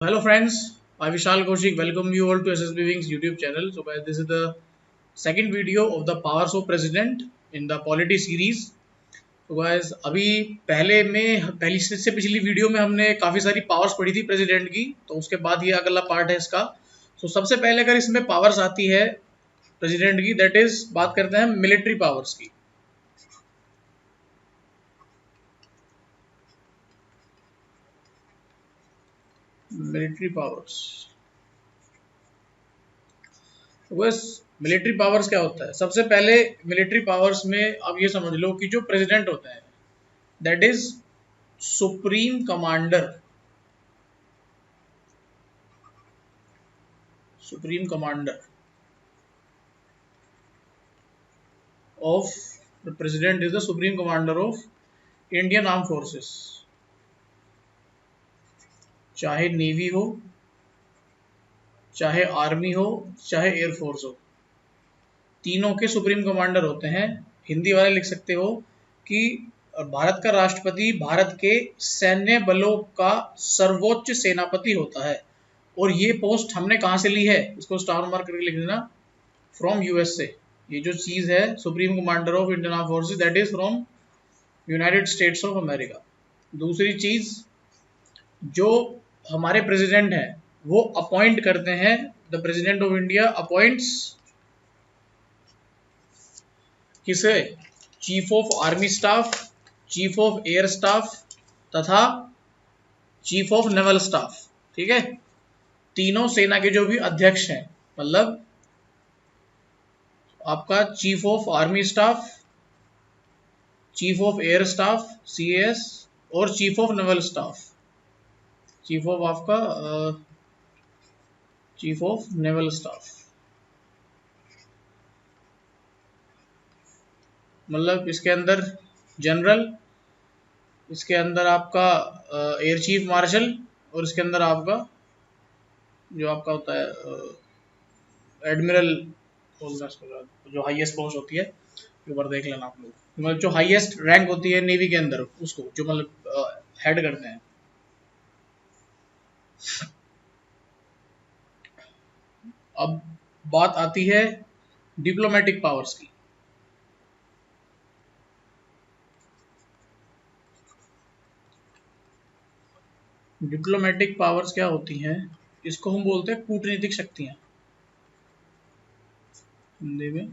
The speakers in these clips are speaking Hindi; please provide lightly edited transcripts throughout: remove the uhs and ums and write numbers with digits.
Hello friends, I Vishal Kaushik welcome you all to SSB Wings YouTube channel. So guys, this is the second video of the powers of president in the polity series. तो guys, अभी पहली से पिछली वीडियो में हमने काफ़ी सारी पावर्स पढ़ी थी प्रेसिडेंट की, तो उसके बाद ये अगला पार्ट है इसका। तो सबसे पहले अगर इसमें पावर्स आती है प्रेसिडेंट की, दैट इज बात करते हैं मिलिट्री पावर्स की। मिलिट्री पावर्स, बस मिलिट्री पावर्स क्या होता है? सबसे पहले मिलिट्री पावर्स में आप ये समझ लो कि जो प्रेसिडेंट होता है that is supreme commander, supreme commander of the president is the supreme commander of Indian arm forces. चाहे नेवी हो, चाहे आर्मी हो, चाहे एयरफोर्स हो, तीनों के सुप्रीम कमांडर होते हैं। हिंदी वाले लिख सकते हो कि भारत का राष्ट्रपति भारत के सैन्य बलों का सर्वोच्च सेनापति होता है। और ये पोस्ट हमने कहाँ से ली है, इसको स्टार मार्क करके लिख देना, फ्रॉम यूएसए। ये जो चीज है supreme commander of Indian arm forces, that is from United states of America. दूसरी चीज, जो हमारे प्रेसिडेंट हैं वो अपॉइंट करते हैं, the president of India appoints किसे? Chief of army staff, chief of air staff तथा चीफ ऑफ नेवल स्टाफ। ठीक है, तीनों सेना के जो भी अध्यक्ष हैं, मतलब आपका chief of army staff, chief of air staff CAS और chief of naval staff, chief of आपका चीफ ऑफ नेवल स्टाफ, मतलब इसके अंदर जनरल, इसके अंदर आपका एयर चीफ मार्शल, और इसके अंदर आपका जो आपका होता है एडमिरल बोलना, जो हाईएस्ट पोस्ट होती है, ऊपर देख लेना आप लोग, मतलब जो हाईएस्ट रैंक होती है नेवी के अंदर, उसको जो मतलब हेड करते हैं। अब बात आती है डिप्लोमेटिक पावर्स की। डिप्लोमेटिक पावर्स क्या होती हैं? इसको हम बोलते हैं कूटनीतिक शक्तियां हिंदी में।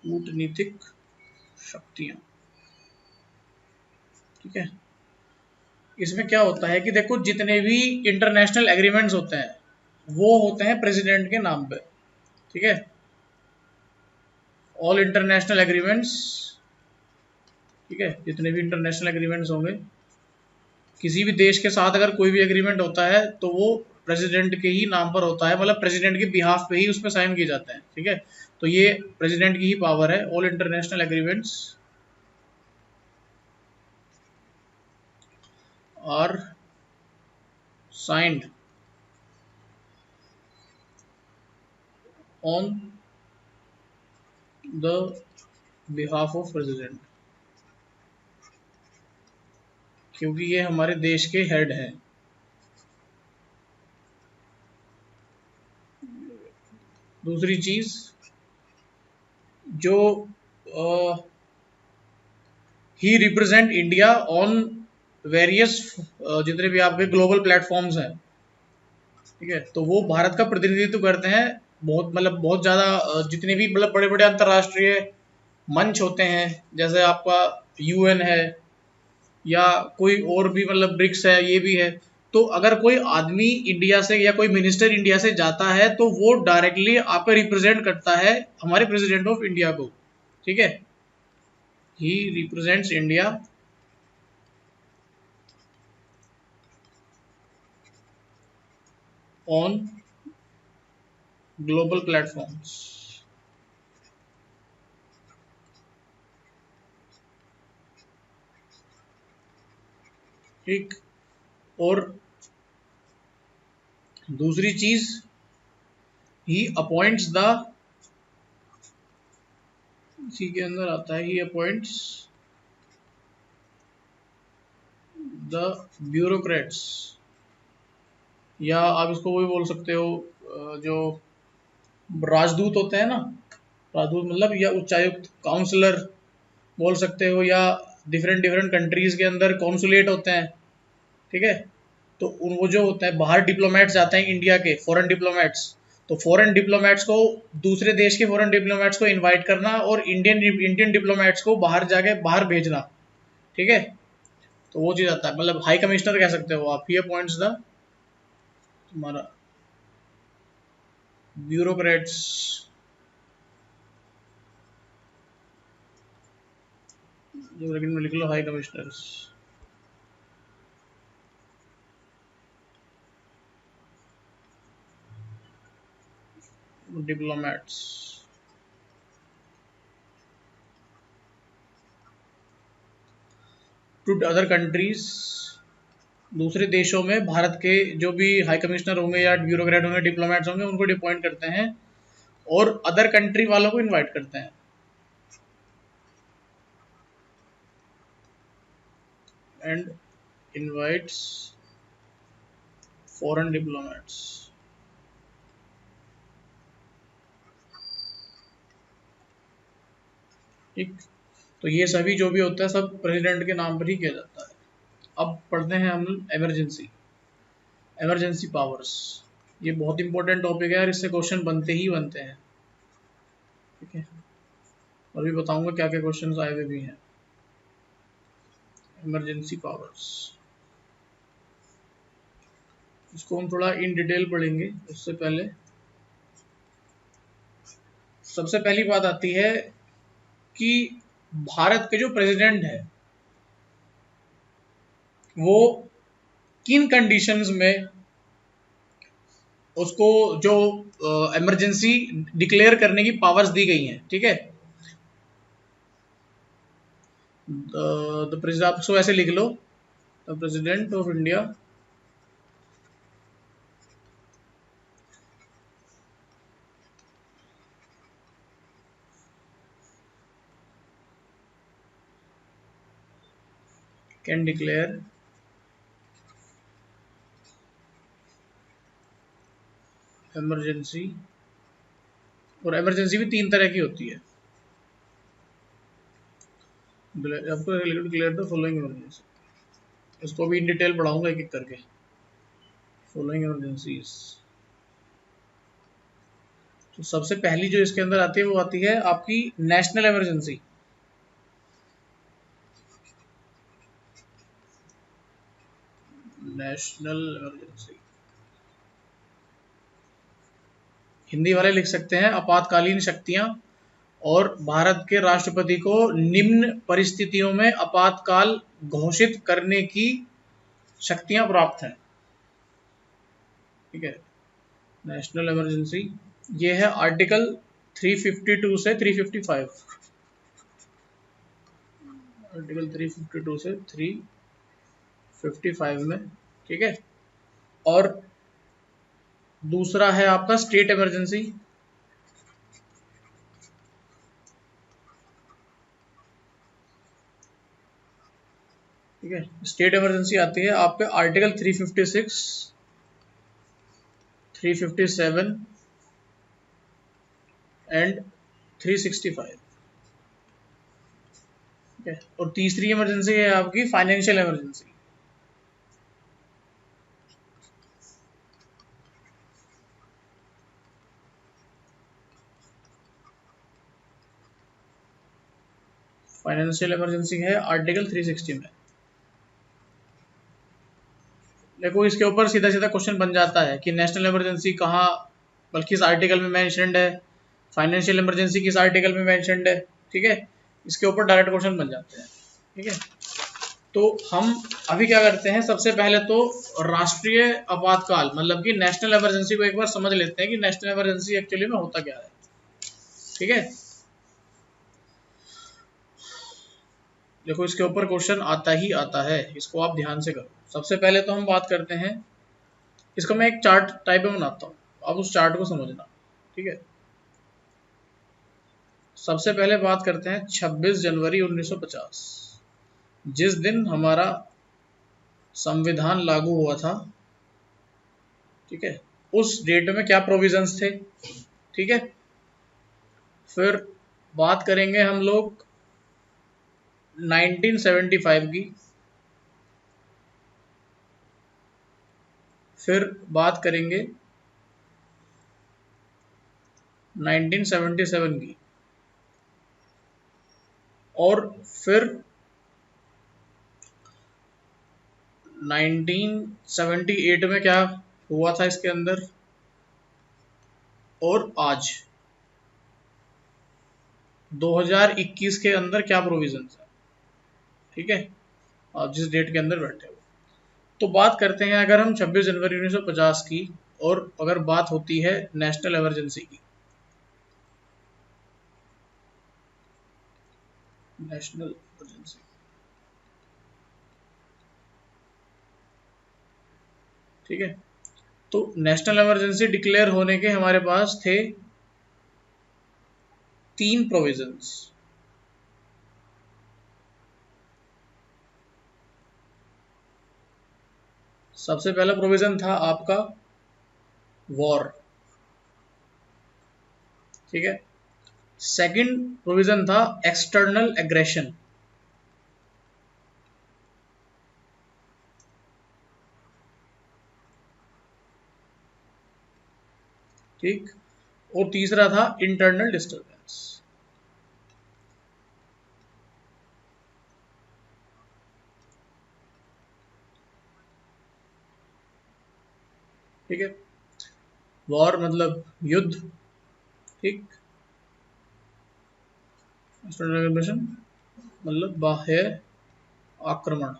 कूटनीतिक शक्तियां, ठीक है। इसमें क्या होता है कि देखो, जितने भी इंटरनेशनल एग्रीमेंट्स होते हैं वो होते हैं प्रेसिडेंट के नाम पे। ठीक है, ऑल इंटरनेशनल एग्रीमेंट्स, ठीक है, जितने भी इंटरनेशनल एग्रीमेंट्स होंगे, किसी भी देश के साथ अगर कोई भी एग्रीमेंट होता है तो वो प्रेसिडेंट के ही नाम पर होता है, मतलब प्रेसिडेंट के बिहाफ पे ही उसमें साइन किए जाते हैं। ठीक है, तो ये प्रेसिडेंट की ही पावर है। All international agreements are signed on the behalf of president, क्योंकि ये हमारे देश के हेड हैं। दूसरी चीज, जो ही रिप्रेजेंट इंडिया ऑन वेरियस, जितने भी आपके ग्लोबल प्लेटफॉर्म्स हैं, ठीक है, तो वो भारत का प्रतिनिधित्व करते हैं। बहुत मतलब बहुत ज़्यादा जितने भी मतलब बड़े बड़े अंतर्राष्ट्रीय मंच होते हैं, जैसे आपका यूएन है या कोई और भी, मतलब ब्रिक्स है, ये भी है। तो अगर कोई आदमी इंडिया से या कोई मिनिस्टर इंडिया से जाता है तो वो डायरेक्टली आपका रिप्रेजेंट करता है हमारे प्रेसिडेंट ऑफ इंडिया को। ठीक है, ही represents India on global platforms. ठीक, और दूसरी चीज, ही अपॉइंट्स द, इसी के अंदर आता है, ही अपॉइंट्स द ब्यूरोक्रेट्स, या आप इसको वो भी बोल सकते हो जो राजदूत होते हैं ना, राजदूत मतलब, या उच्चायुक्त, काउंसलर बोल सकते हो, या डिफरेंट डिफरेंट कंट्रीज के अंदर कॉन्सुलेट होते हैं, ठीक है। तो वो जो होता है बाहर डिप्लोमेट्स जाते हैं इंडिया के, फॉरेन डिप्लोमेट्स, तो फॉरेन डिप्लोमेट्स को, दूसरे देश के फॉरेन डिप्लोमेट्स को इनवाइट करना और इंडियन डिप्लोमेट्स को बाहर जाके बाहर भेजना, ठीक है। तो वो चीज़ आता है, मतलब हाई कमिश्नर कह सकते हो आप। ये पॉइंट्स द तुम्हारा ब्यूरोक्रेट्स, जो लेकिन में लिख लो high commissioners. Diplomats, to other countries, दूसरे देशों में भारत के जो भी हाई कमिश्नर होंगे या ब्यूरोक्रेट होंगे, डिप्लोमेट्स होंगे, उनको डिपॉइंट करते हैं और अदर कंट्री वालों को इनवाइट करते हैं। एंड इनवाइट्स फॉरेन डिप्लोमेट्स, ठीक। तो ये सभी जो भी होता है सब प्रेसिडेंट के नाम पर ही किया जाता है। अब पढ़ते हैं हम इमरजेंसी, इमरजेंसी पावर्स। ये बहुत इंपॉर्टेंट टॉपिक है और इससे क्वेश्चन बनते ही बनते हैं, ठीक है। और भी बताऊंगा क्या क्या क्वेश्चन आए हुए भी हैं। इमरजेंसी पावर्स, इसको हम थोड़ा इन डिटेल पढ़ेंगे। उससे पहले सबसे पहली बात आती है कि भारत के जो प्रेसिडेंट है वो किन कंडीशंस में उसको जो इमरजेंसी डिक्लेयर करने की पावर्स दी गई हैं, ठीक है। द प्रेसिडेंट, आप इसको ऐसे लिख लो, the president of India can declare emergency. और इमरजेंसी भी तीन तरह की होती है, आपको डिक्लेयर द फॉलोइंग इमरजेंसी, इसको भी इन डिटेल पढ़ाऊंगा एक एक करके। फॉलोइंग इमरजेंसीज, तो सबसे पहली जो इसके अंदर आती है वो आती है आपकी national emergency. National emergency, Hindi वाले लिख सकते हैं आपातकालीन शक्तियां, और भारत के राष्ट्रपति को निम्न परिस्थितियों में आपातकाल घोषित करने की शक्तियां प्राप्त हैं, ठीक है। नेशनल इमरजेंसी, ये है आर्टिकल 352 से 355, आर्टिकल 352 से 355 में, ठीक है। और दूसरा है आपका स्टेट इमरजेंसी, ठीक है। स्टेट इमरजेंसी आती है आपके आर्टिकल 356, 357 एंड 365, ठीक है। और तीसरी इमरजेंसी है आपकी फाइनेंशियल इमरजेंसी। फाइनेंशियल इमरजेंसी है आर्टिकल 360 में। देखो इसके ऊपर सीधा सीधा क्वेश्चन बन जाता है कि नेशनल इमरजेंसी कहाँ, बल्कि किस आर्टिकल में मेंशन्ड है, फाइनेंशियल इमरजेंसी किस आर्टिकल में मेंशन्ड है, ठीक है। इसके ऊपर डायरेक्ट क्वेश्चन बन जाते हैं, ठीक है। तो हम अभी क्या करते हैं, सबसे पहले तो राष्ट्रीय आपातकाल मतलब कि नेशनल इमरजेंसी को एक बार समझ लेते हैं कि नेशनल इमरजेंसी एक्चुअली में होता क्या है, ठीक है। देखो इसके ऊपर क्वेश्चन आता ही आता है, इसको आप ध्यान से करो। सबसे पहले तो हम बात करते हैं, इसको मैं एक चार्ट टाइप में बनाता हूँ, आप उस चार्ट को समझना, ठीक है। सबसे पहले बात करते हैं 26 जनवरी 1950, जिस दिन हमारा संविधान लागू हुआ था, ठीक है, उस डेट में क्या प्रोविजंस थे, ठीक है। फिर बात करेंगे हम लोग 1975 की। फिर बात करेंगे 1977 की। और फिर 1978 में क्या हुआ था इसके अंदर, और आज 2021 के अंदर क्या प्रोविजंस है, ठीक है, आप जिस डेट के अंदर बैठे हो। तो बात करते हैं अगर हम 26 जनवरी 1950 की, और अगर बात होती है नेशनल इमरजेंसी की, नेशनल इमरजेंसी, ठीक है। तो नेशनल इमरजेंसी डिक्लेयर होने के हमारे पास थे 3 प्रोविजंस। सबसे पहला प्रोविजन था आपका वॉर, ठीक है। सेकंड प्रोविजन था एक्सटर्नल एग्रेशन, ठीक। और तीसरा था इंटरनल डिस्टरबेंस, ठीक है। वॉर मतलब युद्ध, ठीक। एक्सटर्नल एग्रेशन मतलब बाह्य आक्रमण,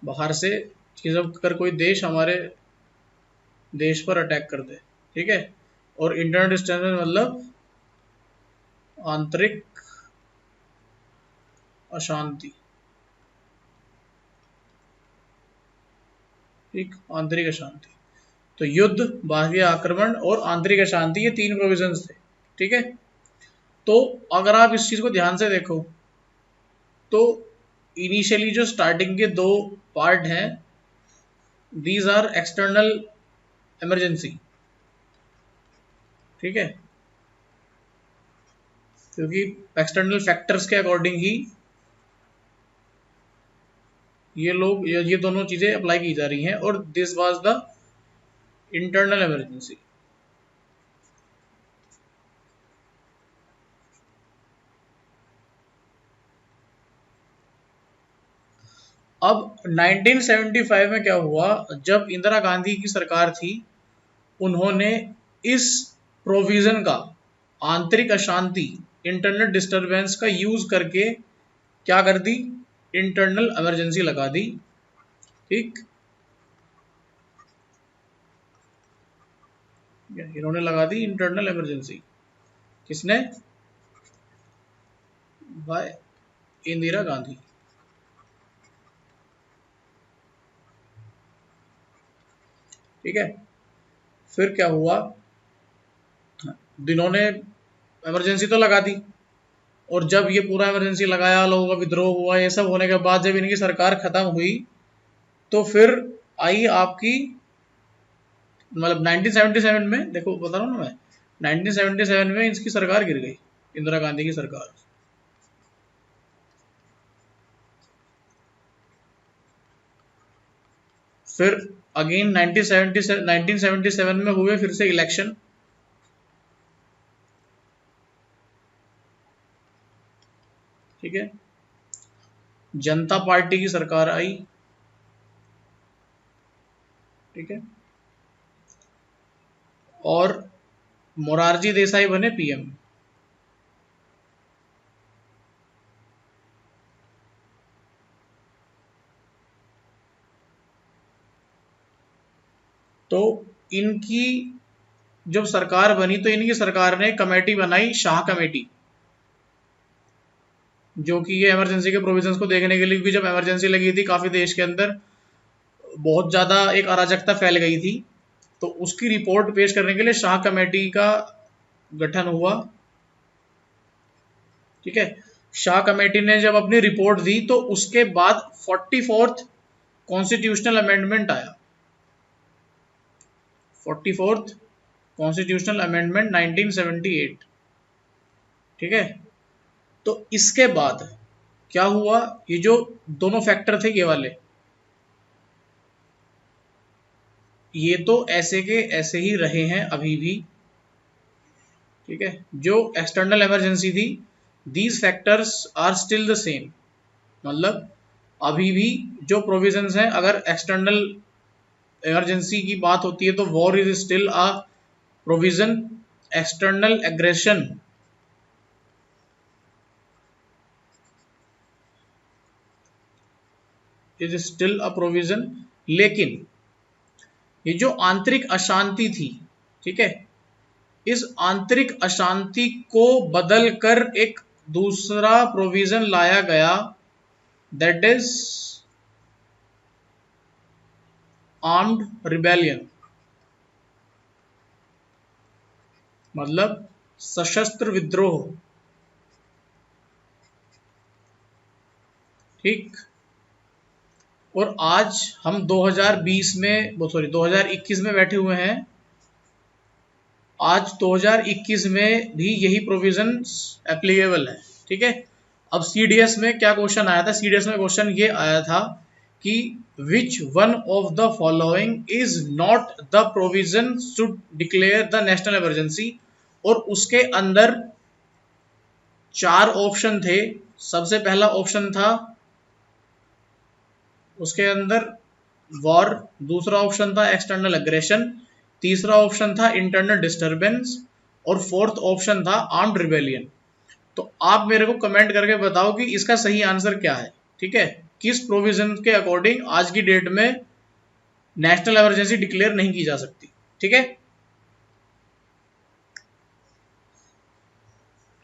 बाहर से चीज अगर कोई देश हमारे देश पर अटैक कर दे, ठीक है। और इंटरनल डिस्टर्बेंस मतलब आंतरिक अशांति, ठीक, आंतरिक अशांति। तो युद्ध, बाह्य आक्रमण और आंतरिक अशांति, ये 3 प्रोविजंस थे, ठीक है। तो अगर आप इस चीज को ध्यान से देखो तो इनिशियली जो स्टार्टिंग के 2 पार्ट हैं, दीज आर एक्सटर्नल इमरजेंसी, ठीक है, क्योंकि एक्सटर्नल फैक्टर्स के अकॉर्डिंग ही ये दोनों चीजें अप्लाई की जा रही हैं। और this was the internal emergency. अब 1975 में क्या हुआ, जब इंदिरा गांधी की सरकार थी, उन्होंने इस प्रोविजन का, आंतरिक अशांति, इंटरनल डिस्टरबेंस का यूज करके क्या कर दी, इंटरनल इमरजेंसी लगा दी, ठीक। इन्होंने लगा दी इंटरनल इमरजेंसी, किसने, बाय इंदिरा गांधी, ठीक है। फिर क्या हुआ, इन्होंने इमरजेंसी तो लगा दी, और जब ये पूरा इमरजेंसी लगाया, लोगों का विद्रोह हुआ, ये सब होने के बाद जब इनकी सरकार खत्म हुई, तो फिर आई आपकी, मतलब 1977 में, देखो बता रहा हूँ ना मैं, 1977 में इसकी सरकार गिर गई, इंदिरा गांधी की सरकार। फिर अगेन 1977 में हुए फिर से इलेक्शन, ठीक है। जनता पार्टी की सरकार आई, ठीक है, और मोरारजी देसाई बने पीएम। तो इनकी जब सरकार बनी तो इनकी सरकार ने कमेटी बनाई, शाह कमेटी, जो कि ये इमरजेंसी के प्रोविजंस को देखने के लिए, क्योंकि जब इमरजेंसी लगी थी काफी देश के अंदर बहुत ज्यादा एक अराजकता फैल गई थी, तो उसकी रिपोर्ट पेश करने के लिए शाह कमेटी का गठन हुआ, ठीक है। शाह कमेटी ने जब अपनी रिपोर्ट दी तो उसके बाद 44th कॉन्स्टिट्यूशनल अमेंडमेंट आया, 44th कॉन्स्टिट्यूशनल अमेंडमेंट 1978। ठीक है, तो इसके बाद क्या हुआ, ये जो दोनों फैक्टर थे ये वाले, ये तो ऐसे के ऐसे ही रहे हैं अभी भी। ठीक है, जो एक्सटर्नल इमरजेंसी थी, these factors are still the same, मतलब अभी भी जो प्रोविजंस हैं, अगर एक्सटर्नल इमरजेंसी की बात होती है तो war is still a provision, external aggression is still a provision. लेकिन ये जो आंतरिक अशांति थी, ठीक है, इस आंतरिक अशांति को बदलकर एक दूसरा प्रोविजन लाया गया, दैट इज आर्म्ड रिबेलियन, मतलब सशस्त्र विद्रोह। ठीक, और आज हम 2020 में, सॉरी 2021 में बैठे हुए हैं। आज 2021 में भी यही प्रोविजंस एप्लीकेबल है। ठीक है, अब सीडीएस में क्या क्वेश्चन आया था, सीडीएस में क्वेश्चन ये आया था कि which one of the following is not the provision should declare the national emergency, और उसके अंदर 4 ऑप्शन थे। सबसे पहला ऑप्शन था उसके अंदर वॉर, दूसरा ऑप्शन था एक्सटर्नल एग्रेशन, तीसरा ऑप्शन था इंटरनल डिस्टरबेंस, और फोर्थ ऑप्शन था आर्म्ड रिबेलियन। तो आप मेरे को कमेंट करके बताओ कि इसका सही आंसर क्या है। ठीक है, किस प्रोविजन के अकॉर्डिंग आज की डेट में नेशनल इमरजेंसी डिक्लेयर नहीं की जा सकती। ठीक है,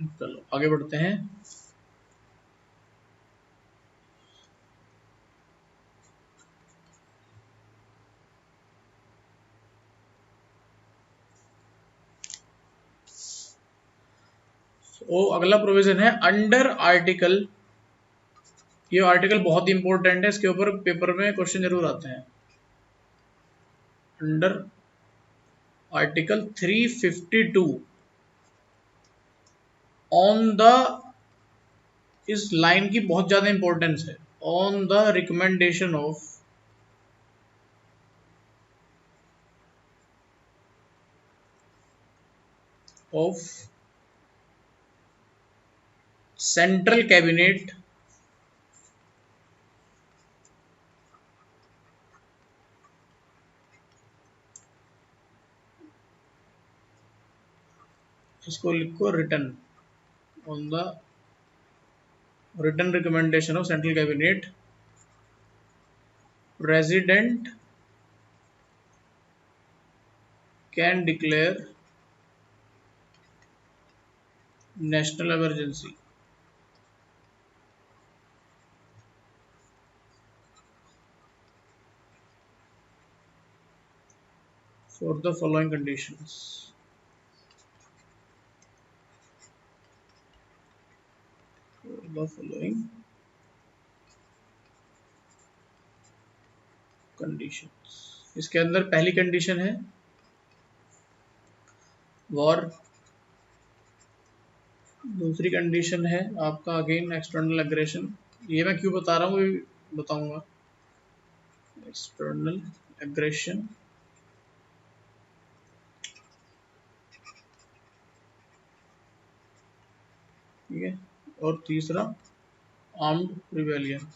चलो आगे बढ़ते हैं। वो अगला प्रोविजन है अंडर आर्टिकल, ये आर्टिकल बहुत ही इंपॉर्टेंट है, इसके ऊपर पेपर में क्वेश्चन जरूर आते हैं। अंडर आर्टिकल 352 ऑन द, इस लाइन की बहुत ज्यादा इंपॉर्टेंस है, on the recommendation of central cabinet इसको लिखो return, on the return recommendation of central cabinet, president can declare national emergency. For the following conditions, for the following conditions, इसके अंदर पहली कंडीशन है वॉर, दूसरी कंडीशन है आपका अगेन एक्सटर्नल एग्रेशन, ये मैं क्यों बता रहा हूँ ये बताऊंगा, एक्सटर्नल एग्रेशन, ठीक है, और तीसरा आर्म्ड रिबेलियन।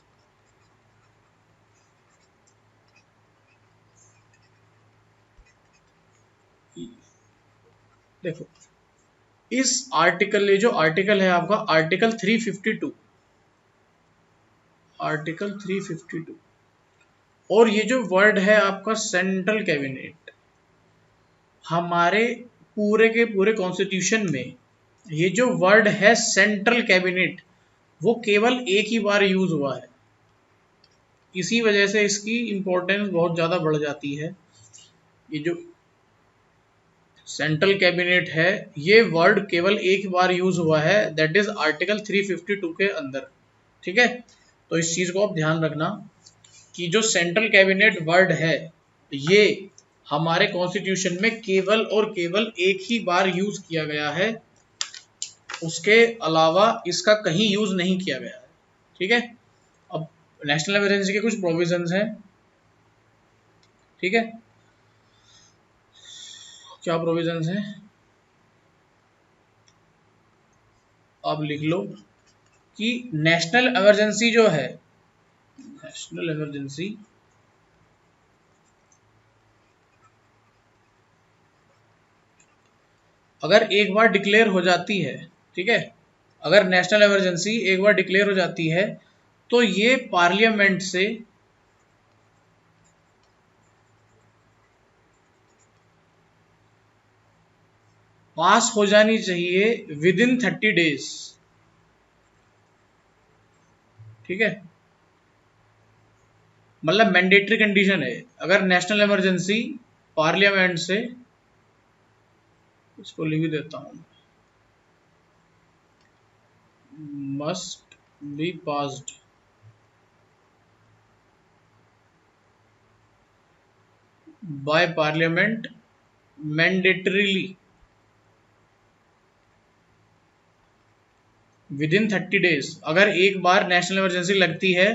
देखो इस आर्टिकल, ये जो आर्टिकल है आपका आर्टिकल 352, आर्टिकल 352, और ये जो वर्ड है आपका सेंट्रल कैबिनेट, हमारे पूरे के पूरे कॉन्स्टिट्यूशन में ये जो वर्ड है सेंट्रल कैबिनेट, वो केवल एक ही बार यूज हुआ है। इसी वजह से इसकी इंपॉर्टेंस बहुत ज़्यादा बढ़ जाती है। ये जो सेंट्रल कैबिनेट है, ये वर्ड केवल एक बार यूज हुआ है, दैट इज आर्टिकल 352 के अंदर। ठीक है, तो इस चीज़ को आप ध्यान रखना। कि जो सेंट्रल कैबिनेट वर्ड है ये हमारे कॉन्स्टिट्यूशन में केवल और केवल एक ही बार यूज किया गया है, उसके अलावा इसका कहीं यूज नहीं किया गया है। ठीक है, अब नेशनल इमरजेंसी के कुछ प्रोविजंस हैं। ठीक है, क्या प्रोविजंस हैं आप लिख लो कि नेशनल इमरजेंसी जो है, नेशनल इमरजेंसी अगर एक बार डिक्लेयर हो जाती है, ठीक है, अगर नेशनल इमरजेंसी एक बार डिक्लेयर हो जाती है तो ये पार्लियामेंट से पास हो जानी चाहिए विद इन 30 डेज। ठीक है, मतलब मैंडेटरी कंडीशन है, अगर नेशनल इमरजेंसी पार्लियामेंट से, इसको लिख देता हूं, must be passed by parliament mandatorily with in 30 days. अगर एक बार नेशनल इमरजेंसी लगती है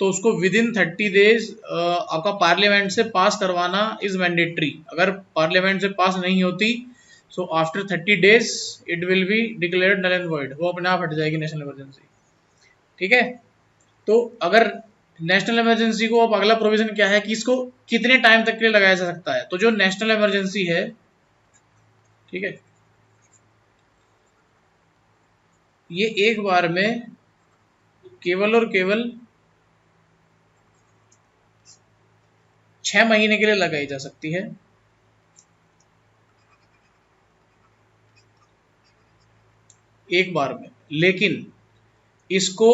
तो उसको विद इन 30 डेज आपका पार्लियामेंट से पास करवाना इज मैंडेटरी। अगर पार्लियामेंट से पास नहीं होती so after 30 days it will be declared null and void, वो अपने आप हट जाएगी नेशनल इमरजेंसी। ठीक है, तो अगर नेशनल इमरजेंसी को, अब अगला प्रोविजन क्या है कि इसको कितने टाइम तक के लिए लगाया जा सकता है। तो जो नेशनल इमरजेंसी है, ठीक है, ये एक बार में केवल और केवल 6 महीने के लिए लगाई जा सकती है। एक बार में, लेकिन इसको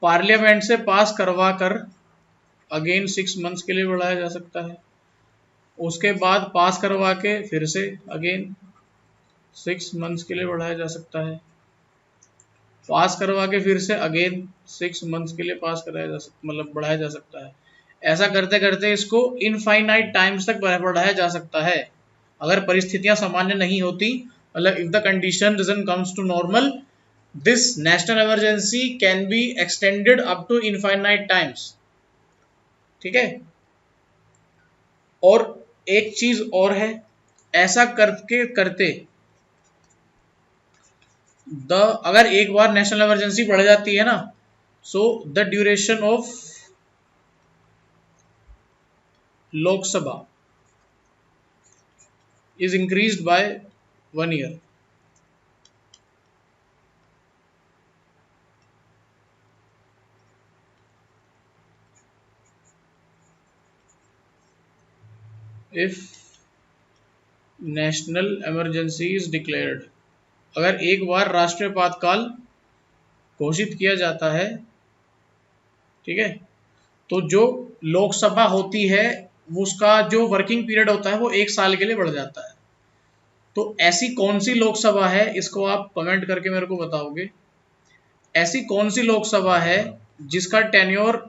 पार्लियामेंट से पास करवा कर अगेन 6 मंथ्स के लिए बढ़ाया जा सकता है। उसके बाद पास करवा के फिर से अगेन 6 मंथ्स के लिए बढ़ाया जा सकता है। पास करवा के फिर से अगेन 6 मंथ्स के लिए पास कराया जा सकता, मतलब बढ़ाया जा सकता है। ऐसा करते करते इसको इनफाइनाइट टाइम्स तक बढ़ाया जा सकता है अगर परिस्थितियां सामान्य नहीं होती। मतलब if the condition doesn't comes to normal, this national emergency can be extended up to infinite times. ठीक है, और एक चीज और है, ऐसा करके करते द अगर एक बार नेशनल इमरजेंसी बढ़ जाती है ना, so the duration of Lok Sabha is increased by 1 year. If national emergency is declared, अगर एक बार राष्ट्रीय आपातकाल घोषित किया जाता है, ठीक है, तो जो लोकसभा होती है उसका जो वर्किंग पीरियड होता है वो 1 साल के लिए बढ़ जाता है। तो ऐसी कौन सी लोकसभा है, इसको आप कमेंट करके मेरे को बताओगे। ऐसी कौन सी लोकसभा है जिसका टेन्योर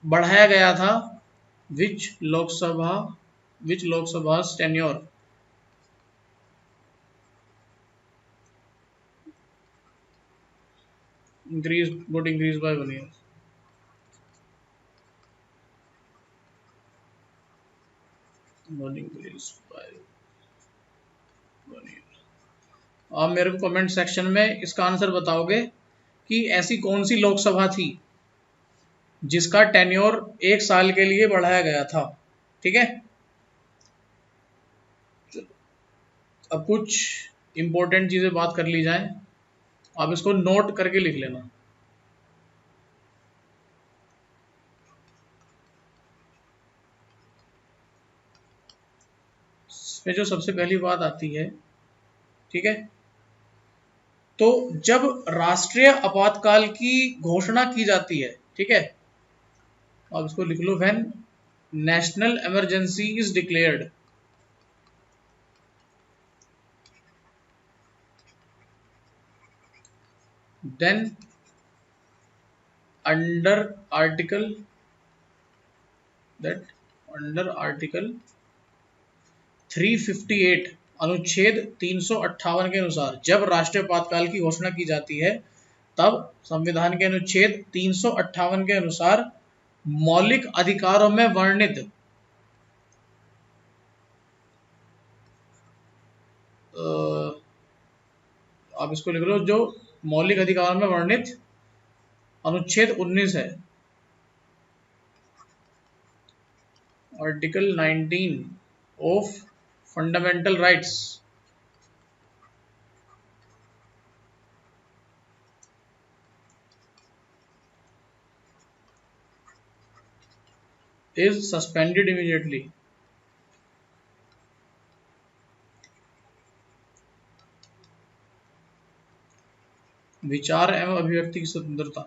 बढ़ाया गया था, विच लोकसभा, विच Lok Sabha tenure increased by 1 year। Not increased by 1 year। आप मेरे को कमेंट सेक्शन में इसका आंसर बताओगे कि ऐसी कौन सी लोकसभा थी जिसका टेन्योर 1 साल के लिए बढ़ाया गया था। ठीक है, अब कुछ इंपॉर्टेंट चीजें बात कर ली जाए, आप इसको नोट करके लिख लेना। इसमें जो सबसे पहली बात आती है, ठीक है, तो जब राष्ट्रीय आपातकाल की घोषणा की जाती है, ठीक है, आप इसको लिख लो, when national emergency is declared, then under article that under article 358 अनुच्छेद 358 के अनुसार जब राष्ट्रपातकाल की घोषणा की जाती है तब संविधान के अनुच्छेद 358 के अनुसार मौलिक अधिकारों में वर्णित आप इसको लिख लो, जो मौलिक अधिकारों में वर्णित अनुच्छेद 19 है, article 19 of fundamental rights, is suspended immediately. विचार एवं अभिव्यक्ति की स्वतंत्रता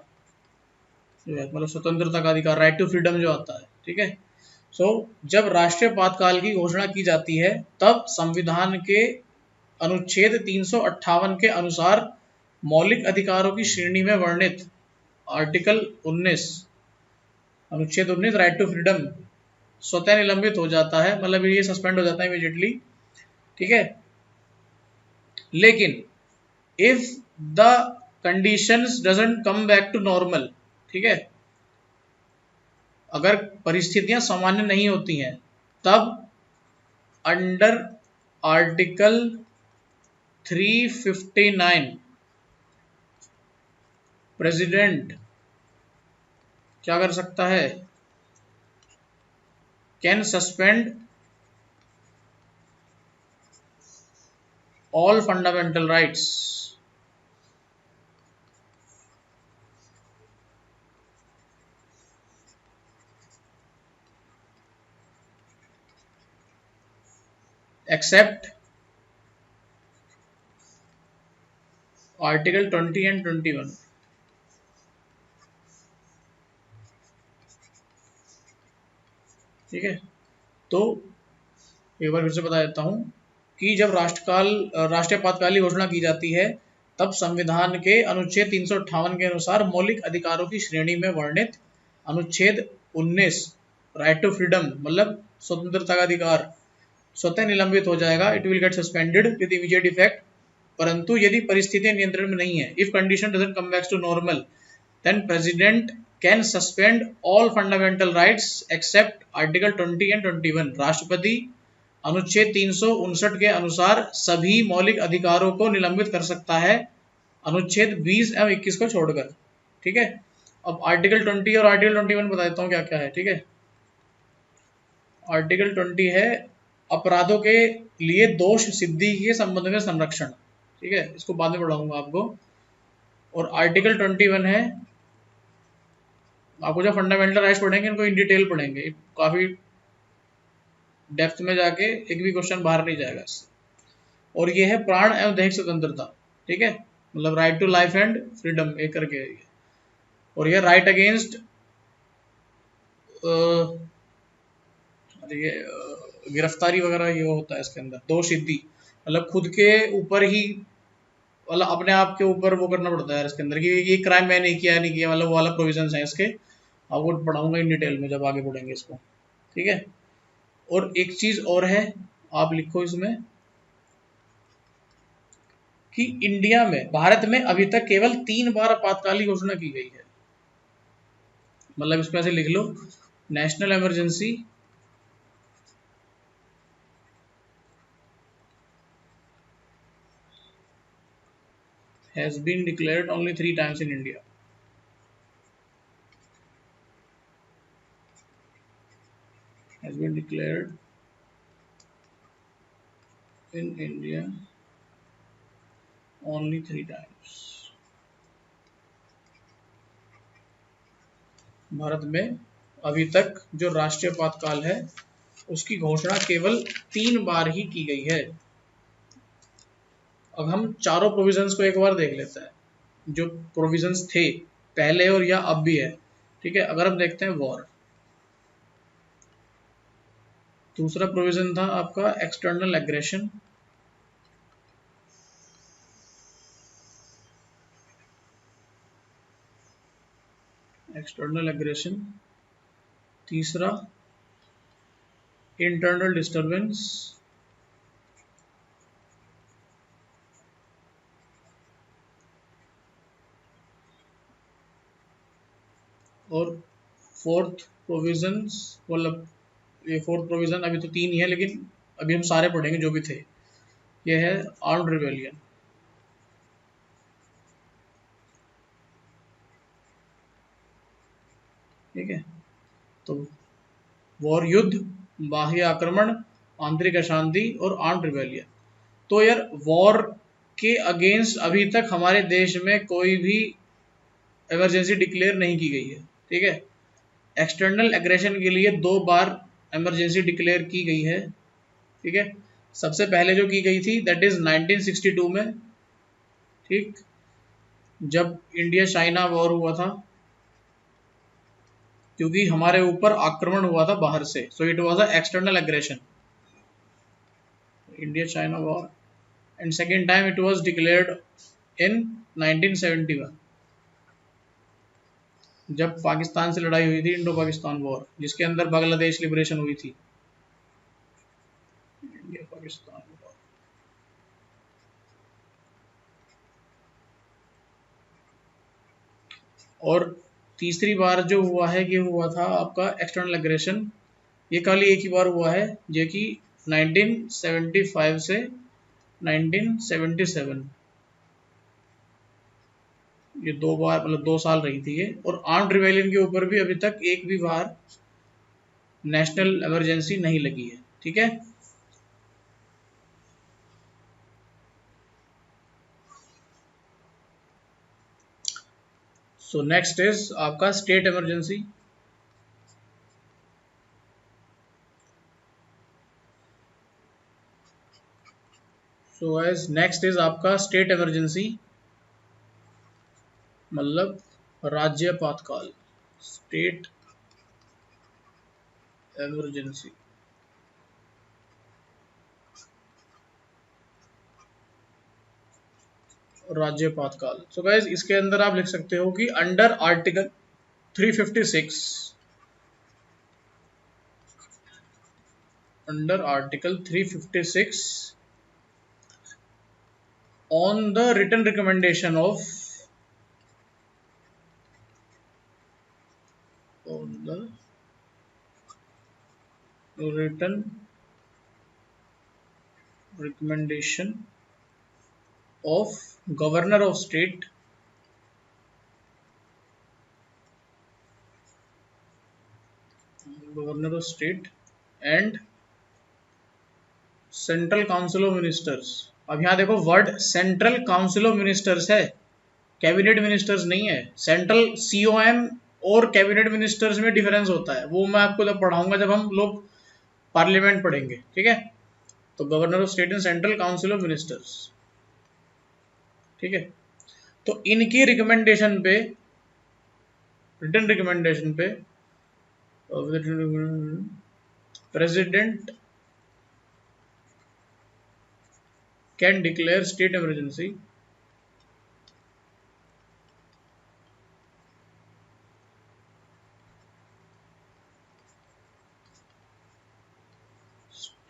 जो है, मतलब स्वतंत्रता का अधिकार, राइट टू फ्रीडम जो आता है, ठीक है। सो जब राष्ट्रपातकाल की घोषणा की जाती है तब संविधान के अनुच्छेद 358 के अनुसार मौलिक अधिकारों की श्रेणी में वर्णित आर्टिकल 19 अनुच्छेद 19 राइट टू फ्रीडम स्वतः निलंबित हो जाता है, मतलब ये सस्पेंड हो जाता है इमीडिएटली, ठीक है। लेकिन if the conditions doesn't come back to normal, ठीक है, अगर परिस्थितियां सामान्य नहीं होती हैं तब अंडर आर्टिकल 359 प्रेसिडेंट क्या कर सकता है, can suspend all fundamental rights except article 20 and 21, ठीक है। तो एक बार फिर से बता देता हूं कि जब राष्ट्रपातकाल की घोषणा की जाती है तब संविधान के अनुच्छेद 358 के अनुसार मौलिक अधिकारों की श्रेणी में वर्णित अनुच्छेद 19 राइट टू फ्रीडम मतलब स्वतंत्रता का अधिकार स्वतः निलंबित हो जाएगा, it will get suspended with immediate effect. परंतु यदि परिस्थितियां नियंत्रण में नहीं है, if condition doesn't come back to normal, then president can suspend all fundamental rights except article 20 and 21। राष्ट्रपति अनुच्छेद 359 के अनुसार सभी मौलिक अधिकारों को निलंबित कर सकता है, अनुच्छेद 20 एवं 21 को छोड़कर, ठीक है। अब आर्टिकल 20 और आर्टिकल 21 बता देता हूँ क्या क्या है, ठीक है। आर्टिकल 20 है अपराधों के लिए दोष सिद्धि के संबंध में संरक्षण, ठीक है, इसको बाद में पढ़ाऊंगा आपको। और आर्टिकल 21 है, आपको जो फंडामेंटल राइट्स पढ़ेंगे इनको इन डिटेल पढ़ेंगे, काफी डेप्थ में जाके एक भी क्वेश्चन बाहर नहीं जाएगा इससे। और ये है प्राण एवं दैहिक स्वतंत्रता, ठीक है, मतलब right to life and freedom एक करके है। और ये राइट अगेंस्ट ये गिरफ्तारी वगैरह ये होता है इसके अंदर, दो सिद्धि मतलब खुद के ऊपर ही, मतलब अपने आप के ऊपर वो करना पड़ता है इसके अंदर कि ये क्राइम मैंने नहीं किया नहीं किया, मतलब वो वाला प्रोविजंस है इसके, आपको पढ़ाऊंगा इन डिटेल में जब आगे पढ़ेंगे इसको, ठीक है। और एक चीज और है, आप लिखो इसमें कि इंडिया में, भारत में अभी तक केवल 3 बार आपातकाल की घोषणा की गई है, मतलब इसमें ऐसे लिख लो, national emergency, has been declared only 3 times in India. Has been declared in India only 3 times. Bharat में अभी तक जो राष्ट्रीय आपातकाल है उसकी घोषणा केवल 3 बार ही की गई है। अब हम चारों प्रोविजंस को एक बार देख लेते हैं, जो प्रोविजंस थे पहले और या अब भी है, ठीक है। अगर हम देखते हैं वॉर, दूसरा प्रोविजन था आपका एक्सटर्नल एग्रेशन, एक्सटर्नल एग्रेशन, तीसरा इंटरनल डिस्टर्बेंस और फोर्थ प्रोविजंस, मतलब ये फोर्थ प्रोविजन अभी तो 3 ही है, लेकिन अभी हम सारे पढ़ेंगे जो भी थे। ये है आर्म्ड रिबेलियन। ठीक है, तो वॉर युद्ध, बाह्य आक्रमण, आंतरिक अशांति और आर्म्ड रिबेलियन। तो यार वॉर के अगेंस्ट अभी तक हमारे देश में कोई भी इमरजेंसी डिक्लेयर नहीं की गई है। ठीक है, एक्सटर्नल एग्रेशन के लिए 2 बार इमरजेंसी डिक्लेयर की गई है। ठीक है, सबसे पहले जो की गई थी दैट इज 1962 में। ठीक, जब इंडिया चाइना वॉर हुआ था, क्योंकि हमारे ऊपर आक्रमण हुआ था बाहर से, so it was a external aggression, India China war. And second time it was declared इन 1971, जब पाकिस्तान से लड़ाई हुई थी, इंडो पाकिस्तान वॉर, जिसके अंदर बांग्लादेश लिबरेशन हुई थी। India Pakistan war. और तीसरी बार जो हुआ है, ये हुआ था आपका एक्सटर्नल एग्रेशन। ये खाली एक ही बार हुआ है, जो कि 1975 से 1977, ये 2 बार, मतलब 2 साल रही थी ये। और आर्म्ड रिबेलियन के ऊपर भी अभी तक एक भी बार नेशनल इमरजेंसी नहीं लगी है। ठीक है, सो नेक्स्ट इज आपका state emergency. So as next is आपका स्टेट इमरजेंसी, मतलब राज्यपातकाल, स्टेट इमरजेंसी। राज्यपातकाल, सो गाइस इसके अंदर आप लिख सकते हो कि under article 356, under article 356 on the written recommendation of, on the written recommendation of governor of state, governor of state and central council of ministers. अब यहाँ देखो word central council of ministers है, कैबिनेट मिनिस्टर्स नहीं है। सेंट्रल सीओएम और कैबिनेट मिनिस्टर्स में डिफरेंस होता है, वो मैं आपको जब पढ़ाऊंगा, जब हम लोग पार्लियामेंट पढ़ेंगे। ठीक है, तो governor of state and central council of ministers. ठीक है, तो इनकी रिकमेंडेशन पे, रिटन रिकमेंडेशन पे president can declare state emergency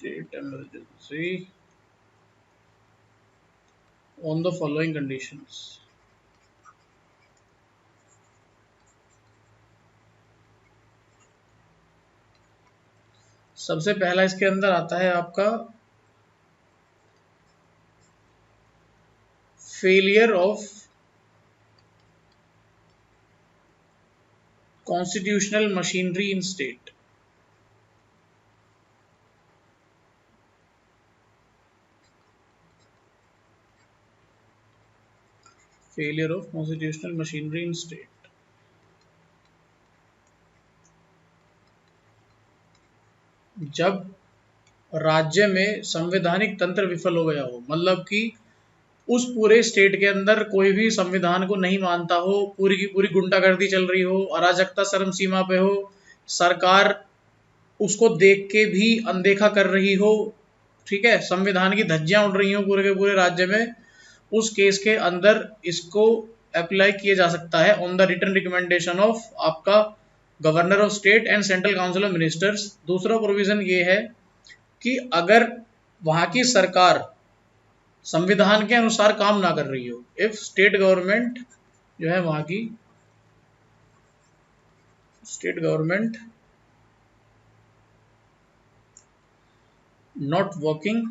state emergency on the following conditions। सबसे पहला इसके अंदर आता है आपका failure of constitutional machinery in state. Failure of constitutional machinery in state, जब राज्य में संवैधानिक तंत्र विफल हो गया हो, मतलब कि उस पूरे स्टेट के अंदर कोई भी संविधान को नहीं मानता हो, पूरी की पूरी गुंडागर्दी चल रही हो, अराजकता चरम सीमा पे हो, सरकार उसको देख के भी अनदेखा कर रही हो। ठीक है, संविधान की धज्जियां उड़ रही हो पूरे के पूरे राज्य में, उस केस के अंदर इसको अप्लाई किया जा सकता है on the written recommendation of आपका governor of state and central council of ministers. दूसरा प्रोविजन ये है कि अगर वहां की सरकार संविधान के अनुसार काम ना कर रही हो, इफ स्टेट गवर्नमेंट जो है वहां की state government not working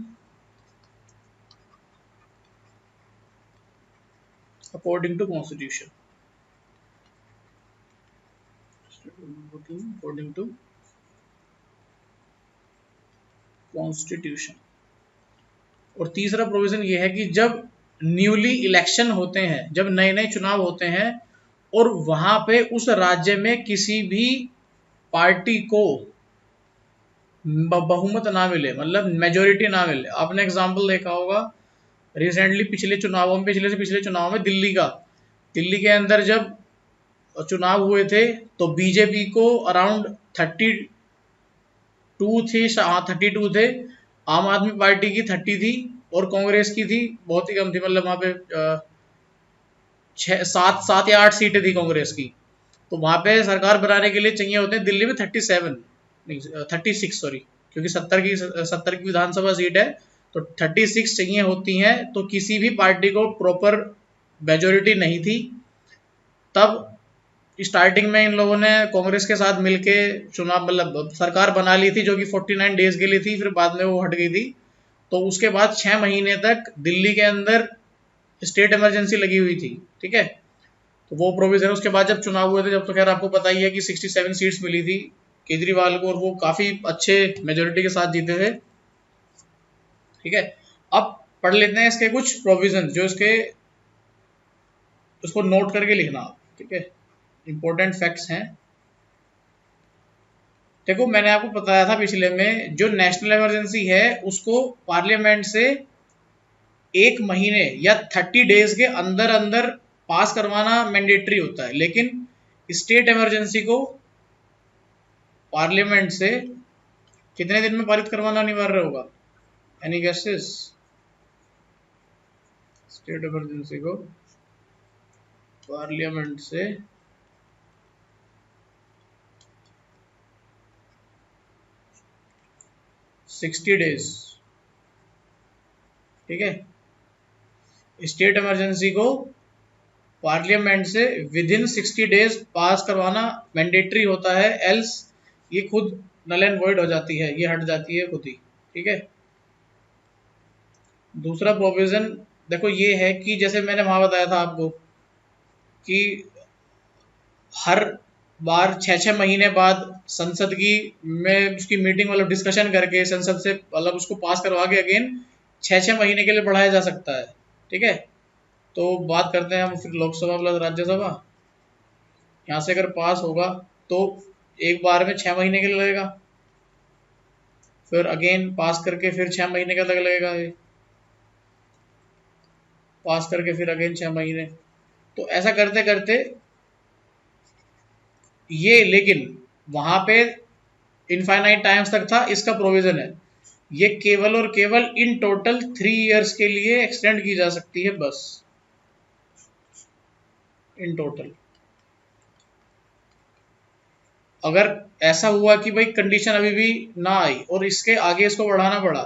according to constitution, working according to constitution. और तीसरा प्रोविजन ये है कि जब न्यूली इलेक्शन होते हैं, जब नए नए चुनाव होते हैं और वहां पे उस राज्य में किसी भी पार्टी को बहुमत ना मिले, मतलब मेजोरिटी ना मिले। आपने एग्जांपल देखा होगा रिसेंटली पिछले से पिछले चुनाव में दिल्ली के अंदर जब चुनाव हुए थे तो बीजेपी को अराउंड 32 थे, हाँ 32 थे, आम आदमी पार्टी की 30 थी और कांग्रेस की थी बहुत ही कम थी, मतलब वहां पे 7 या 8 सीटें थी कांग्रेस की। तो वहां पे सरकार बनाने के लिए चाहिए होते हैं दिल्ली में 37, नहीं 36 सॉरी, क्योंकि 70 की विधानसभा सीट है, तो 36 चाहिए होती हैं। तो किसी भी पार्टी को प्रॉपर मेजोरिटी नहीं थी। तब स्टार्टिंग में इन लोगों ने कांग्रेस के साथ मिलके चुनाव मतलब सरकार बना ली थी, जो कि 49 डेज के लिए थी, फिर बाद में वो हट गई थी। तो उसके बाद 6 महीने तक दिल्ली के अंदर स्टेट इमरजेंसी लगी हुई थी, ठीक है। तो वो प्रोविजन, उसके बाद जब चुनाव हुए थे, जब तो खैर आपको पता ही है कि 67 सीट्स मिली थी केजरीवाल को और वो काफी अच्छे मेजोरिटी के साथ जीते थे, ठीक है। अब पढ़ लेते हैं इसके कुछ प्रोविजन जो इसके, उसको नोट करके लिखना आप, ठीक है, इंपॉर्टेंट फैक्ट्स हैं। देखो मैंने आपको बताया था पिछले में, जो नेशनल इमरजेंसी है उसको पार्लियामेंट से 1 महीने या 30 डेज के अंदर अंदर पास करवाना मैंडेटरी होता है, लेकिन स्टेट इमरजेंसी को पार्लियामेंट से कितने दिन में पारित करवाना अनिवार्य होगा? Any guesses? स्टेट इमरजेंसी को पार्लियामेंट से 60 डेज, ठीक है। स्टेट इमरजेंसी को पार्लियामेंट से विद इन 60 डेज पास करवाना मैंडेटरी होता है, एल्स ये खुद नल एंड वॉइड हो जाती है, ये हट जाती है खुद ही, ठीक है। दूसरा प्रोविजन देखो ये है कि जैसे मैंने वहां बताया था आपको कि हर बार 6 6 महीने बाद संसद की में उसकी मीटिंग मतलब डिस्कशन करके संसद से मतलब उसको पास करवा के अगेन 6 6 महीने के लिए बढ़ाया जा सकता है, ठीक है। तो बात करते हैं हम फिर लोकसभा प्लस राज्यसभा। यहाँ से अगर पास होगा तो एक बार में 6 महीने के लिए लगेगा, फिर अगेन पास करके फिर 6 महीने का लगेगा, ये पास करके फिर अगेन 6 महीने। तो ऐसा करते करते ये, लेकिन वहां पे इनफाइनाइट टाइम्स तक था इसका प्रोविजन है, ये केवल और केवल इन टोटल 3 इयर्स के लिए एक्सटेंड की जा सकती है बस, इन टोटल। अगर ऐसा हुआ कि भाई कंडीशन अभी भी ना आई और इसके आगे इसको बढ़ाना पड़ा,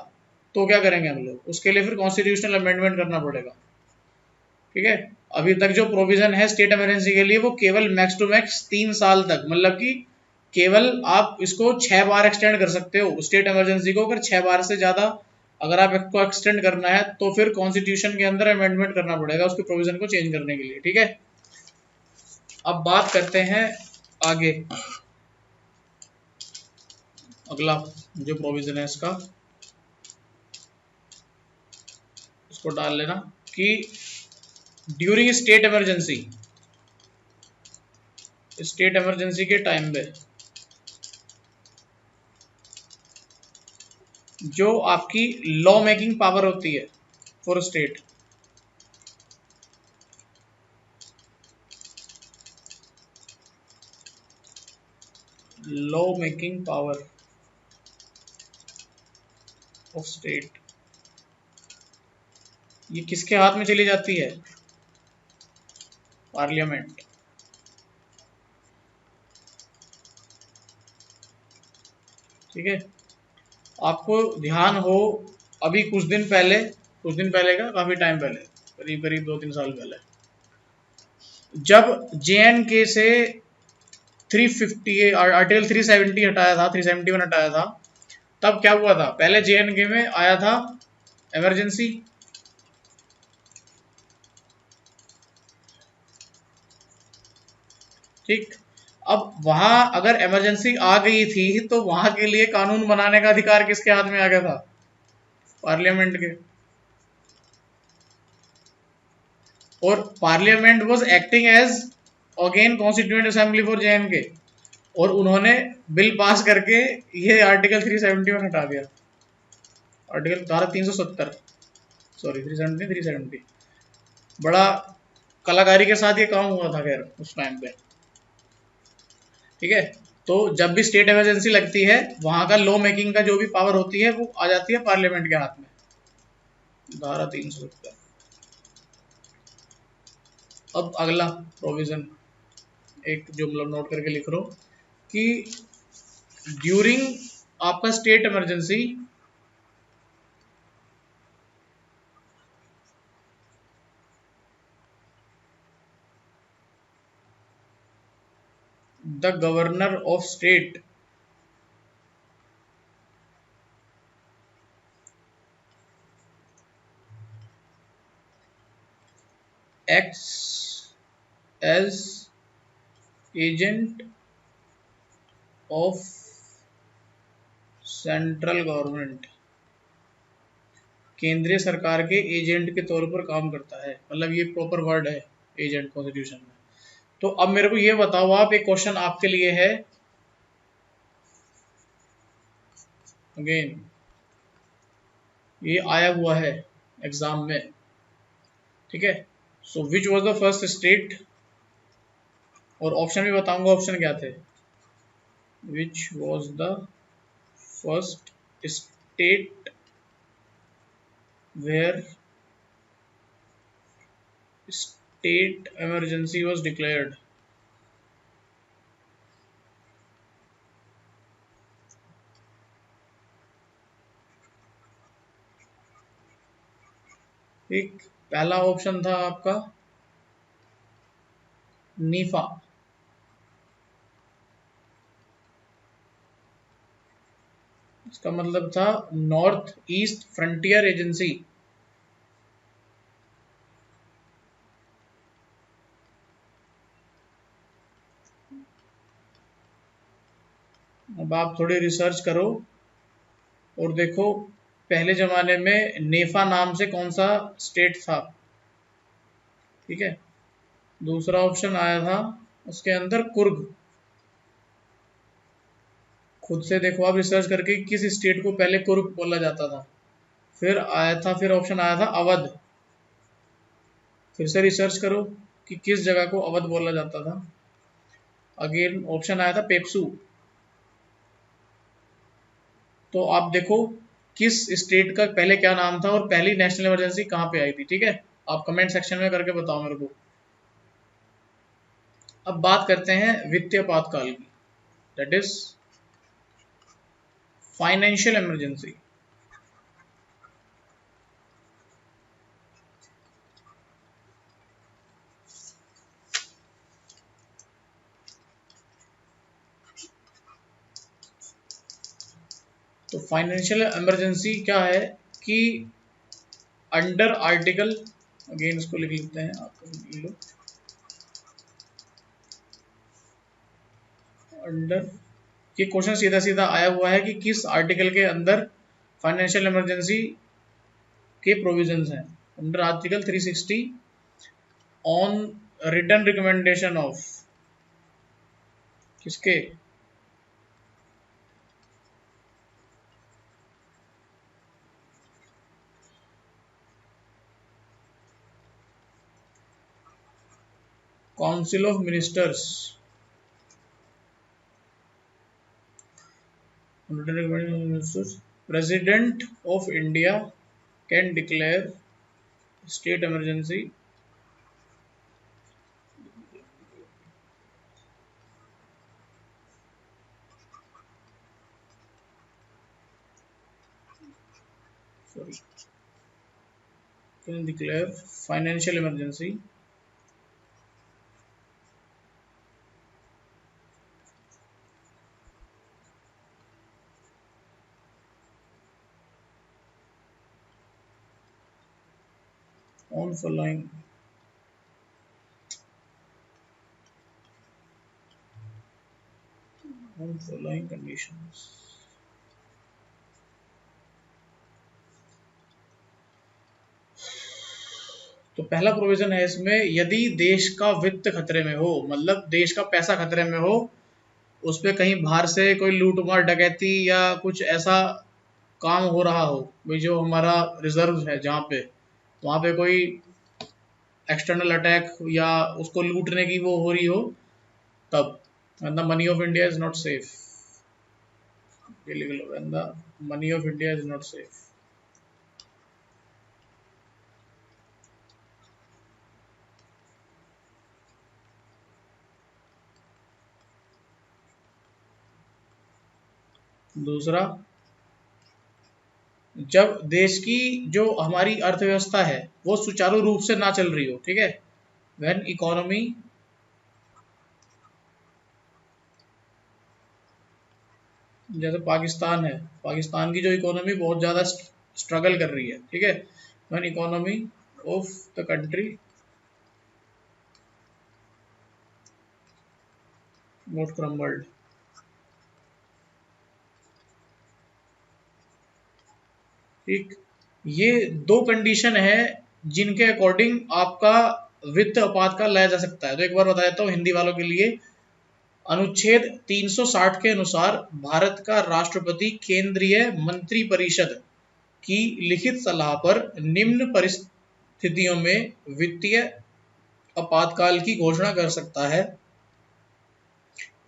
तो क्या करेंगे हम लोग? उसके लिए फिर कॉन्स्टिट्यूशनल अमेंडमेंट करना पड़ेगा, ठीक है। अभी तक जो प्रोविजन है स्टेट इमरजेंसी के लिए वो केवल मैक्स टू मैक्स 3 साल तक, मतलब कि केवल आप इसको 6 बार एक्सटेंड कर सकते हो स्टेट इमरजेंसी को। अगर 6 बार से ज्यादा अगर आप इसको एक्सटेंड करना है तो फिर कॉन्स्टिट्यूशन के अंदर अमेंडमेंट करना पड़ेगा उसके प्रोविजन को चेंज करने के लिए, ठीक है। अब बात करते हैं आगे, अगला जो प्रोविजन है इसका, इसको डाल लेना कि ड्यूरिंग स्टेट इमरजेंसी के टाइम पे जो आपकी लॉ मेकिंग पावर होती है for state, law making power of state, ये किसके हाथ में चली जाती है? पार्लियामेंट, ठीक है। आपको ध्यान हो, अभी कुछ दिन पहले का काफी टाइम पहले, करीब करीब 2-3 साल पहले, जब JNK से 350 आर्टिकल 370 हटाया था, 371 हटाया था, तब क्या हुआ था? पहले JNK में आया था इमरजेंसी, ठीक। अब वहां अगर इमरजेंसी आ गई थी तो वहां के लिए कानून बनाने का अधिकार किसके हाथ में आ गया था? पार्लियामेंट के। और parliament was acting as again constituent assembly for JNK, और उन्होंने बिल पास करके ये आर्टिकल 371 हटा दिया। आर्टिकल धारा 370, सॉरी 370, 370। बड़ा कलाकारी के साथ ये काम हुआ था खैर उस टाइम पे, ठीक है। तो जब भी स्टेट इमरजेंसी लगती है, वहां का लॉ मेकिंग का जो भी पावर होती है वो आ जाती है पार्लियामेंट के हाथ में, धारा 370। अब अगला प्रोविजन, एक जो मतलब नोट करके लिख लो कि ड्यूरिंग आपका state emergency the governor of state acts as agent of central government, केंद्रीय सरकार के एजेंट के तौर पर काम करता है, मतलब ये प्रॉपर वर्ड है एजेंट कॉन्स्टिट्यूशन में। तो अब मेरे को ये बताओ आप, एक क्वेश्चन आपके लिए है अगेन, ये आया हुआ है एग्जाम में, ठीक है। So which was the first state, और ऑप्शन भी बताऊंगा, ऑप्शन क्या थे। Which was the first state where state emergency was declared. एक पहला ऑप्शन था आपका नीफा, इसका मतलब था नॉर्थ ईस्ट फ्रंटियर एजेंसी। अब आप थोड़ी रिसर्च करो और देखो पहले जमाने में नेफा नाम से कौन सा स्टेट था, ठीक है। दूसरा ऑप्शन आया था उसके अंदर कुर्ग, खुद से देखो आप रिसर्च करके किस स्टेट को पहले कुर्ग बोला जाता था। फिर ऑप्शन आया था अवध, फिर से रिसर्च करो कि किस जगह को अवध बोला जाता था। अगेन ऑप्शन आया था पेप्सू। तो आप देखो किस स्टेट का पहले क्या नाम था और पहली नेशनल इमरजेंसी कहाँ पे आई थी, ठीक है। आप कमेंट सेक्शन में करके बताओ मेरे को। अब बात करते हैं वित्तीय आपातकाल की, दैट इज फाइनेंशियल इमरजेंसी। तो फाइनेंशियल इमरजेंसी क्या है कि अंडर आर्टिकल, अगेन इसको लिख लेते हैं आप लो, अंडर, ये क्वेश्चन सीधा सीधा आया हुआ है कि किस आर्टिकल के अंदर फाइनेंशियल इमरजेंसी के प्रोविजंस हैं। Under article 360 on written recommendation of किसके, council of ministers. President of India can declare state emergency sorry, can declare financial emergency on following conditions। तो पहला प्रोविजन है इसमें, यदि देश का वित्त खतरे में हो, मतलब देश का पैसा खतरे में हो, उस पे कहीं बाहर से कोई लूटमार डकैती या कुछ ऐसा काम हो रहा हो भाई, जो हमारा रिजर्व है जहाँ पे, वहाँ पे कोई एक्सटर्नल अटैक या उसको लूटने की वो हो रही हो, तब the money of India is not safe. when the money of India is not safe। दूसरा, जब देश की जो हमारी अर्थव्यवस्था है वो सुचारू रूप से ना चल रही हो, ठीक है, व्हेन इकोनॉमी जैसे पाकिस्तान है, पाकिस्तान की जो इकोनॉमी बहुत ज़्यादा स्ट्रगल कर रही है, ठीक है, when economy of the country not crumbled. ठीक, ये दो कंडीशन है जिनके अकॉर्डिंग आपका वित्त आपातकाल लाया जा सकता है। तो एक बार बता देता हूँ हिंदी वालों के लिए, अनुच्छेद 360 के अनुसार भारत का राष्ट्रपति केंद्रीय मंत्री परिषद की लिखित सलाह पर निम्न परिस्थितियों में वित्तीय आपातकाल की घोषणा कर सकता है।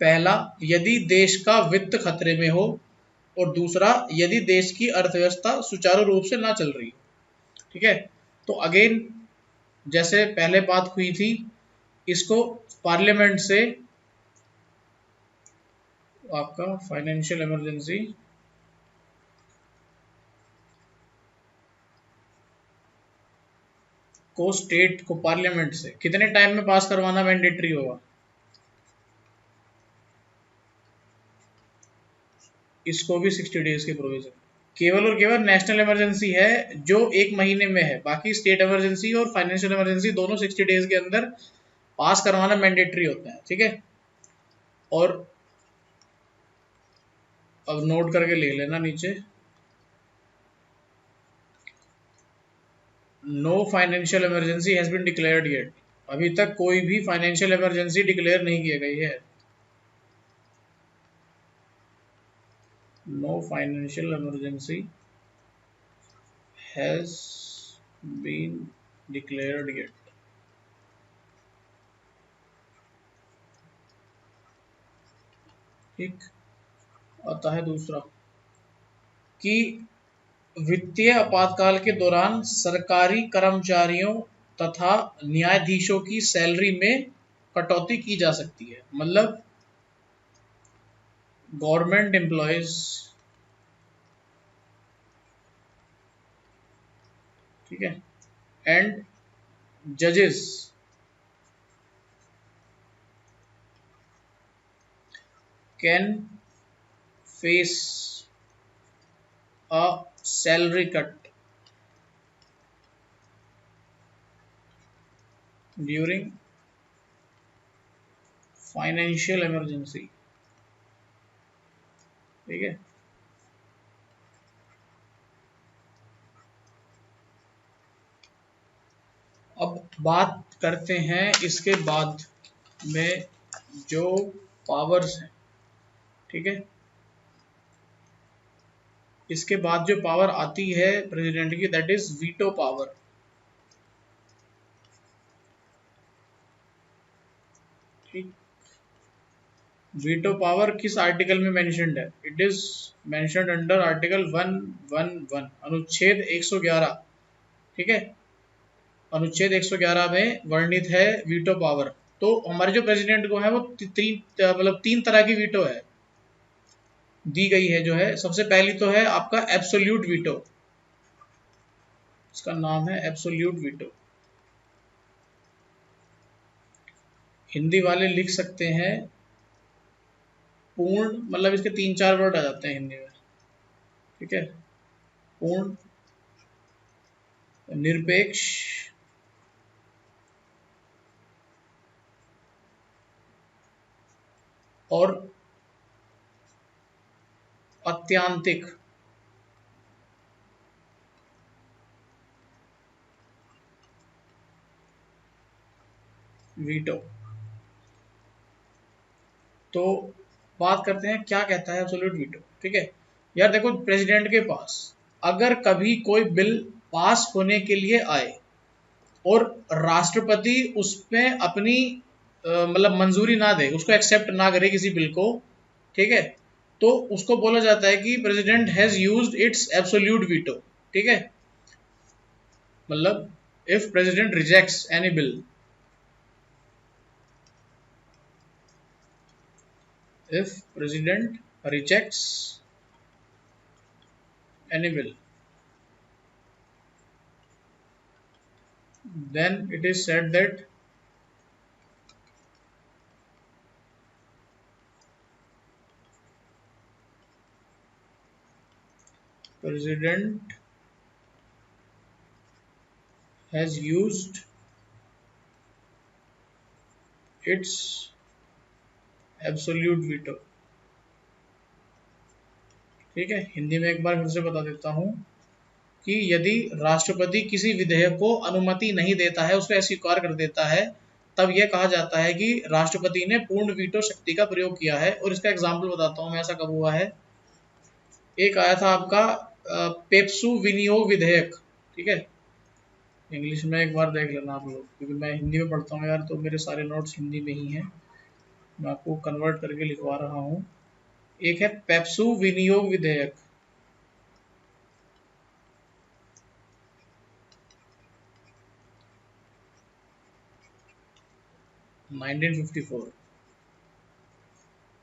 पहला, यदि देश का वित्त खतरे में हो, और दूसरा, यदि देश की अर्थव्यवस्था सुचारू रूप से ना चल रही हो। ठीक है, तो अगेन जैसे पहले बात हुई थी, इसको पार्लियामेंट से आपका फाइनेंशियल इमरजेंसी को स्टेट को पार्लियामेंट से कितने टाइम में पास करवाना मैंडेटरी होगा, इसको भी 60 डेज के प्रोविजन। केवल और केवल नेशनल इमरजेंसी है जो 1 महीने में है, बाकी स्टेट इमरजेंसी और फाइनेंशियल इमरजेंसी दोनों 60 डेज के अंदर पास करवाना मैंडेटरी होता है। ठीक है, और अब नोट करके ले लेना नीचे, no financial emergency has been declared yet. अभी तक कोई भी फाइनेंशियल इमरजेंसी डिक्लेयर नहीं की गई है। No financial emergency has been declared yet. ठीक, आता है दूसरा कि वित्तीय आपातकाल के दौरान सरकारी कर्मचारियों तथा न्यायाधीशों की सैलरी में कटौती की जा सकती है। मतलब गवर्नमेंट एम्प्लॉयज, ठीक है, एंड जजेस can face a salary cut during financial emergency. ठीक है, अब बात करते हैं इसके बाद में जो पावर्स हैं। ठीक है, इसके बाद जो पावर आती है प्रेसिडेंट की, दैट इज वीटो पावर। ठीक, वीटो पावर किस आर्टिकल में मेंशन्ड है? It is mentioned under article 111 अनुच्छेद 111। ठीक है, अनुच्छेद 111 में वर्णित है वीटो पावर। तो हमारे जो प्रेसिडेंट को है वो मतलब 3 तरह की वीटो है दी गई है जो है। सबसे पहली तो है आपका एब्सोल्यूट वीटो। इसका नाम है एब्सोल्यूट वीटो। हिंदी वाले लिख सकते हैं पूर्ण, मतलब इसके 3-4 वर्ड आ जाते हैं हिंदी में, ठीक है। पूर्ण, निरपेक्ष, और अत्यांतिक। वीटो। तो बात करते हैं क्या कहता है एब्सोल्यूट वीटो, ठीक है। यार देखो, प्रेसिडेंट के पास अगर कभी कोई बिल पास होने के लिए आए और राष्ट्रपति उसमें अपनी मतलब मंजूरी ना दे, उसको एक्सेप्ट ना करे किसी बिल को, ठीक है, तो उसको बोला जाता है कि president has used it's absolute veto, ठीक है। मतलब if president rejects any bill, if president rejects any bill, then it is said that president has used its absolute veto, ठीक है। हिंदी में एक बार फिर से बता देता हूं कि यदि राष्ट्रपति किसी विधेयक को अनुमति नहीं देता है, उसको अस्वीकार कर देता है, तब यह कहा जाता है कि राष्ट्रपति ने पूर्ण वीटो शक्ति का प्रयोग किया है। और इसका एग्जाम्पल बताता हूं मैं, ऐसा कब हुआ है। एक आया था आपका पेप्सू विनियोग विधेयक, ठीक है। इंग्लिश में एक बार देख लेना आप लोग, क्योंकि मैं हिंदी में पढ़ता हूँ यार, तो मेरे सारे नोट्स हिंदी में ही हैं, मैं आपको कन्वर्ट करके लिखवा रहा हूँ। एक है पेप्सू विनियोग विधेयक, 1954।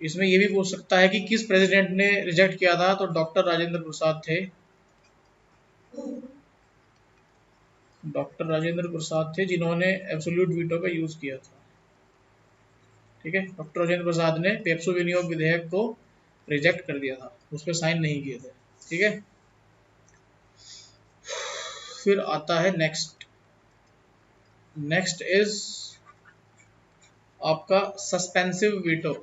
इसमें ये भी पूछ सकता है कि किस प्रेसिडेंट ने रिजेक्ट किया था, तो डॉक्टर राजेंद्र प्रसाद थे। डॉक्टर राजेंद्र प्रसाद थे जिन्होंने एब्सोल्यूट वीटो का यूज किया था, ठीक है। डॉक्टर राजेंद्र प्रसाद ने पेप्सू विनियोग विधेयक को रिजेक्ट कर दिया था, उस पर साइन नहीं किए थे, ठीक है। फिर आता है नेक्स्ट। नेक्स्ट इज आपका suspensive veto.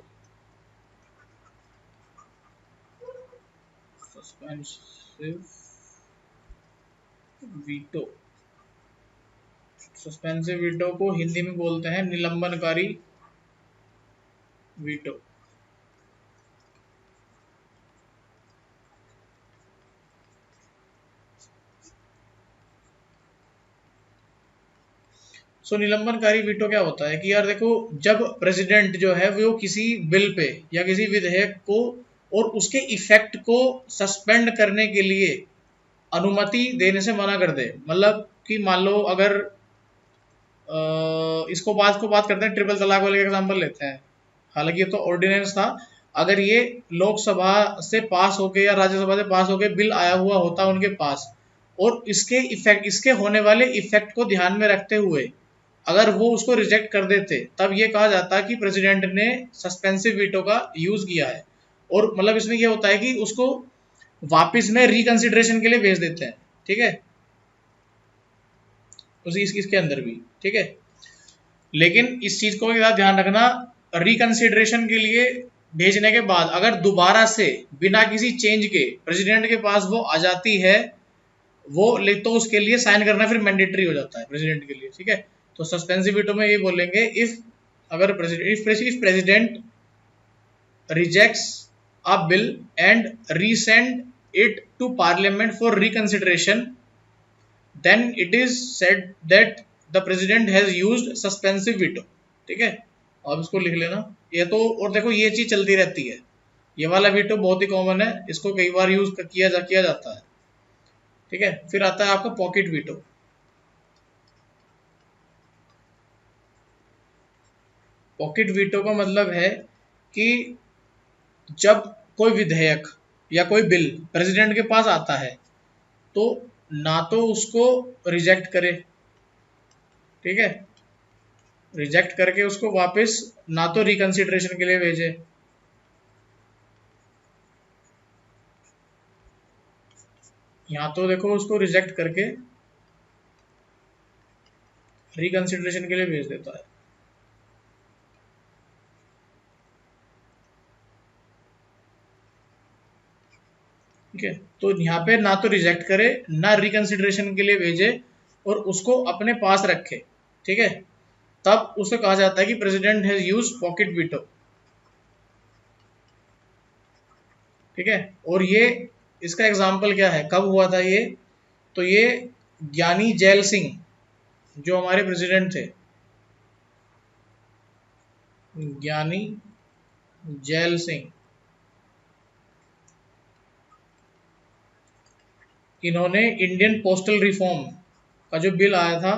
Suspensive veto, suspensive veto को हिंदी में बोलते हैं निलंबनकारी वीटो। सो निलंबनकारी वीटो क्या होता है कि यार देखो, जब प्रेसिडेंट जो है वो किसी बिल पे या किसी विधेयक को और उसके इफेक्ट को सस्पेंड करने के लिए अनुमति देने से मना कर दे, मतलब कि मान लो अगर इसको बात करते हैं, ट्रिपल तलाक वाले का एग्जांपल लेते हैं। हालांकि ये तो ऑर्डिनेंस था, अगर ये लोकसभा से पास होके या राज्यसभा से पास होके बिल आया हुआ होता उनके पास, और इसके होने वाले इफेक्ट को ध्यान में रखते हुए अगर वो उसको रिजेक्ट कर देते, तब ये कहा जाता कि प्रेसिडेंट ने सस्पेंसिव वीटो का यूज किया है। और मतलब इसमें ये होता है कि उसको वापस में रिकंसिडरेशन के लिए भेज देते हैं, ठीक है, उसी इसके अंदर भी, ठीक है। लेकिन इस चीज को ध्यान रखना, रिकंसिडरेशन के लिए भेजने के बाद अगर दोबारा से बिना किसी चेंज के प्रेसिडेंट के पास वो आ जाती है, वो ले तो उसके लिए साइन करना फिर मैंडेटरी हो जाता है प्रेसिडेंट के लिए, ठीक है। तो सस्पेंसिव वीटो में ये बोलेंगे, इफ अगर president rejects a bill and resend it to parliament for reconsideration, then it is said that the president has used suspensive veto, ठीक है। अब इसको लिख लेना ये तो। और देखो ये चीज चलती रहती है, ये वाला वीटो बहुत ही कॉमन है, इसको कई बार यूज किया जाता है, ठीक है। फिर आता है आपका पॉकेट वीटो। पॉकेट वीटो का मतलब है कि जब कोई विधेयक या कोई बिल प्रेसिडेंट के पास आता है, तो ना तो उसको रिजेक्ट करे, ठीक है, रिजेक्ट करके उसको वापस ना तो रिकंसिडरेशन के लिए भेजे, यहाँ तो देखो उसको रिजेक्ट करके रिकंसिडरेशन के लिए भेज देता है। ठीक है, तो यहाँ पे ना तो रिजेक्ट करे ना रिकंसिडरेशन के लिए भेजे और उसको अपने पास रखे, ठीक है, तब उसे कहा जाता है कि president has use pocket veto. ठीक है, और ये इसका एग्जाम्पल क्या है, कब हुआ था ये, तो ये ज्ञानी जैल सिंह जो हमारे प्रेसिडेंट थे, ज्ञानी जैल सिंह, इन्होंने इंडियन पोस्टल रिफॉर्म का जो बिल आया था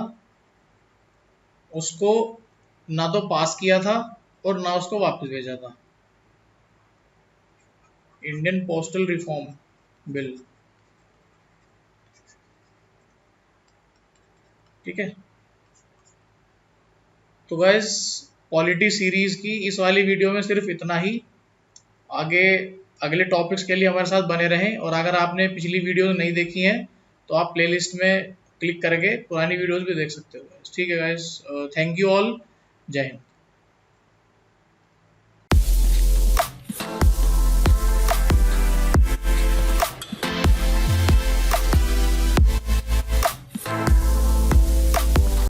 उसको ना तो पास किया था और ना उसको वापस भेजा था, इंडियन पोस्टल रिफॉर्म बिल। ठीक है, तो गाइस पॉलिटी सीरीज की इस वाली वीडियो में सिर्फ इतना ही। आगे अगले टॉपिक्स के लिए हमारे साथ बने रहें, और अगर आपने पिछली वीडियो नहीं देखी हैं तो आप प्लेलिस्ट में क्लिक करके पुरानी वीडियोस भी देख सकते हो। ठीक है गाइस, थैंक यू ऑल, जय हिंद।